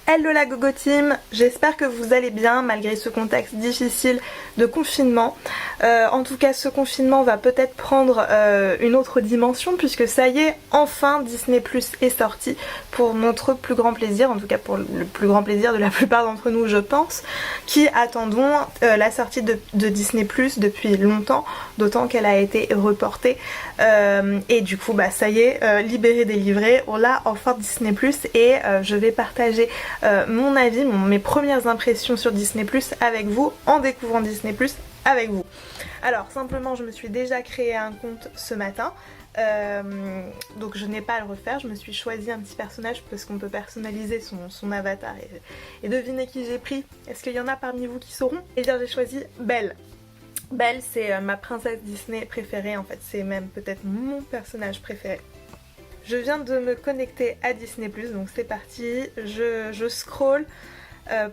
Hello la Gogo Team, j'espère que vous allez bien malgré ce contexte difficile de confinement. En tout cas ce confinement va peut-être prendre une autre dimension puisque ça y est, enfin Disney Plus est sorti pour notre plus grand plaisir, en tout cas pour le plus grand plaisir de la plupart d'entre nous je pense, qui attendons la sortie de Disney Plus depuis longtemps, d'autant qu'elle a été reportée et du coup bah ça y est, libéré délivré, on l'a enfin Disney Plus et je vais partager mon avis, mes premières impressions sur Disney Plus avec vous en découvrant Disney Plus avec vous. Alors simplement je me suis déjà créé un compte ce matin, donc je n'ai pas à le refaire, je me suis choisi un petit personnage parce qu'on peut personnaliser son avatar et devinez qui j'ai pris. Est-ce qu'il y en a parmi vous qui sauront? Eh bien j'ai choisi Belle. Belle c'est ma princesse Disney préférée en fait, c'est même peut-être mon personnage préféré. Je viens de me connecter à Disney+, donc c'est parti, je scroll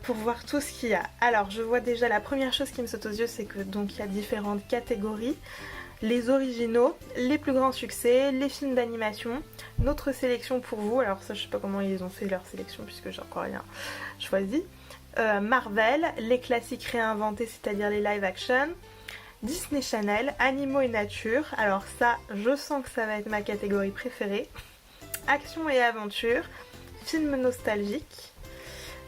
pour voir tout ce qu'il y a. Alors je vois déjà la première chose qui me saute aux yeux, c'est que donc il y a différentes catégories. Les originaux, les plus grands succès, les films d'animation, notre sélection pour vous, alors ça je sais pas comment ils ont fait leur sélection puisque j'ai encore rien choisi. Marvel, les classiques réinventés, c'est-à-dire les live action. Disney Channel, animaux et nature, alors ça je sens que ça va être ma catégorie préférée. Action et aventure, film nostalgique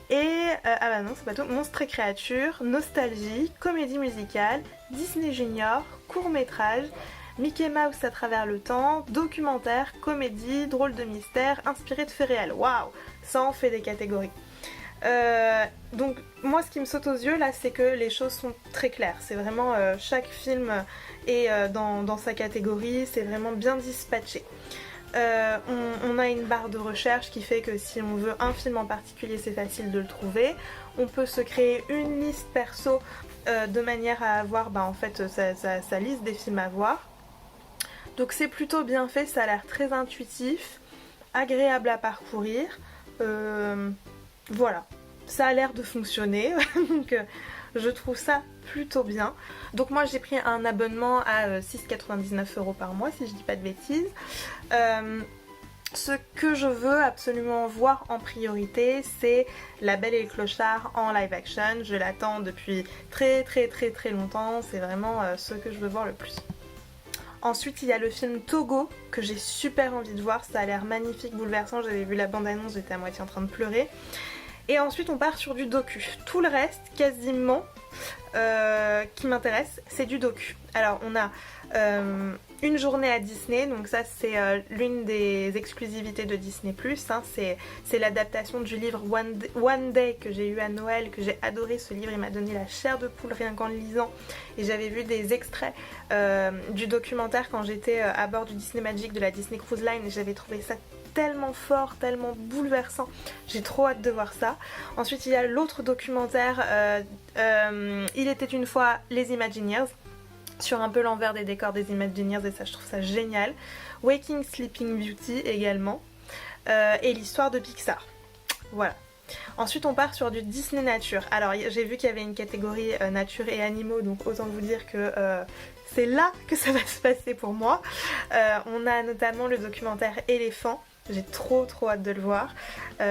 et ah bah non c'est pas tout, monstres et créatures, nostalgie, comédie musicale, Disney Junior, court métrage, Mickey Mouse à travers le temps, documentaire, comédie, drôle de mystère, inspiré de faits réels. Waouh, ça en fait des catégories. Donc moi ce qui me saute aux yeux là c'est que les choses sont très claires, c'est vraiment chaque film est dans sa catégorie, c'est vraiment bien dispatché. On a une barre de recherche qui fait que si on veut un film en particulier c'est facile de le trouver, on peut se créer une liste perso de manière à avoir en fait sa liste des films à voir. Donc c'est plutôt bien fait, ça a l'air très intuitif, agréable à parcourir. Voilà, ça a l'air de fonctionner, donc je trouve ça plutôt bien. Donc moi j'ai pris un abonnement à 6,99€ par mois si je dis pas de bêtises. Ce que je veux absolument voir en priorité c'est La Belle et le Clochard en live action. Je l'attends depuis très longtemps, c'est vraiment ce que je veux voir le plus. Ensuite il y a le film Togo que j'ai super envie de voir, ça a l'air magnifique, bouleversant, j'avais vu la bande-annonce, j'étais à moitié en train de pleurer. Et ensuite on part sur du docu. Tout le reste quasiment qui m'intéresse c'est du docu. Alors on a Une journée à Disney, donc ça c'est l'une des exclusivités de Disney+, hein. C'est l'adaptation du livre One Day que j'ai eu à Noël, que j'ai adoré. Ce livre il m'a donné la chair de poule rien qu'en le lisant, et j'avais vu des extraits du documentaire quand j'étais à bord du Disney Magic de la Disney Cruise Line et j'avais trouvé ça tellement fort, tellement bouleversant, j'ai trop hâte de voir ça. Ensuite il y a l'autre documentaire Il était une fois les Imagineers, sur un peu l'envers des décors des Imagineers, et ça je trouve ça génial. Waking Sleeping Beauty également, et l'histoire de Pixar. Voilà. Ensuite on part sur du Disney Nature. Alors j'ai vu qu'il y avait une catégorie nature et animaux, donc autant vous dire que c'est là que ça va se passer pour moi. On a notamment le documentaire Éléphant. J'ai trop hâte de le voir.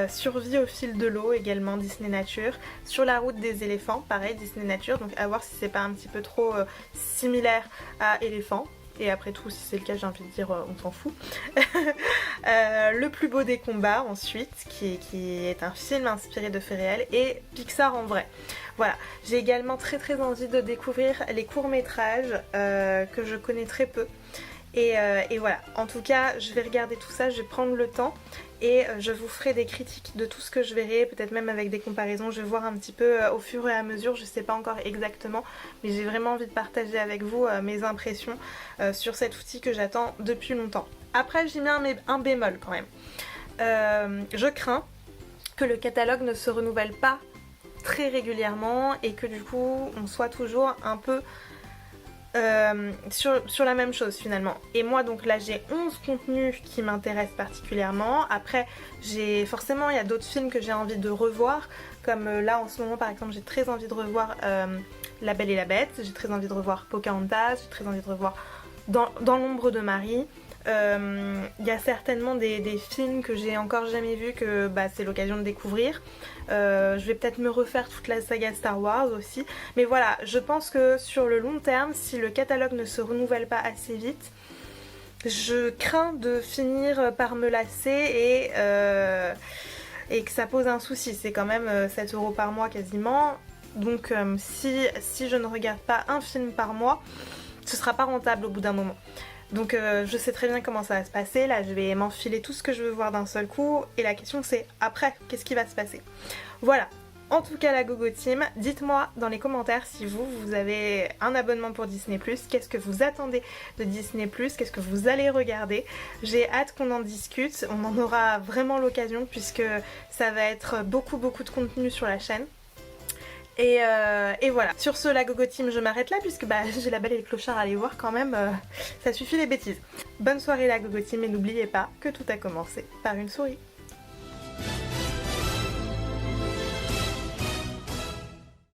Survie au fil de l'eau également Disney Nature. Sur la route des éléphants, pareil Disney Nature, donc à voir si c'est pas un petit peu trop similaire à Éléphant. Et après tout, si c'est le cas, j'ai envie de dire on s'en fout. Le plus beau des combats ensuite, qui est un film inspiré de faits réels, et Pixar en vrai. Voilà, j'ai également très envie de découvrir les courts-métrages que je connais très peu. Et voilà, en tout cas je vais regarder tout ça, je vais prendre le temps et je vous ferai des critiques de tout ce que je verrai, peut-être même avec des comparaisons. Je vais voir un petit peu au fur et à mesure, je sais pas encore exactement, mais j'ai vraiment envie de partager avec vous mes impressions sur cet outil que j'attends depuis longtemps. Après j'y mets un bémol quand même. Je crains que le catalogue ne se renouvelle pas très régulièrement et que du coup on soit toujours un peu sur la même chose finalement. Et moi donc là j'ai 11 contenus qui m'intéressent particulièrement. Après forcément il y a d'autres films que j'ai envie de revoir, comme là en ce moment par exemple j'ai très envie de revoir La Belle et la Bête, j'ai très envie de revoir Pocahontas, j'ai très envie de revoir Dans l'ombre de Marie, Il y a certainement des films que j'ai encore jamais vus que c'est l'occasion de découvrir. Je vais peut-être me refaire toute la saga Star Wars aussi. Mais voilà, je pense que sur le long terme, si le catalogue ne se renouvelle pas assez vite, je crains de finir par me lasser et que ça pose un souci. C'est quand même 7 € par mois quasiment. Donc si je ne regarde pas un film par mois, ce sera pas rentable au bout d'un moment. Donc je sais très bien comment ça va se passer. Là je vais m'enfiler tout ce que je veux voir d'un seul coup. Et la question c'est après, qu'est-ce qui va se passer? Voilà. En tout cas la Gogo Team, dites-moi dans les commentaires si vous avez un abonnement pour Disney+, qu'est-ce que vous attendez de Disney+, qu'est-ce que vous allez regarder. J'ai hâte qu'on en discute, on en aura vraiment l'occasion puisque ça va être beaucoup de contenu sur la chaîne. Et voilà. Sur ce, la Gogo Team, je m'arrête là puisque j'ai la Belle et le Clochard à aller voir quand même, ça suffit les bêtises. Bonne soirée la Gogo Team et n'oubliez pas que tout a commencé par une souris.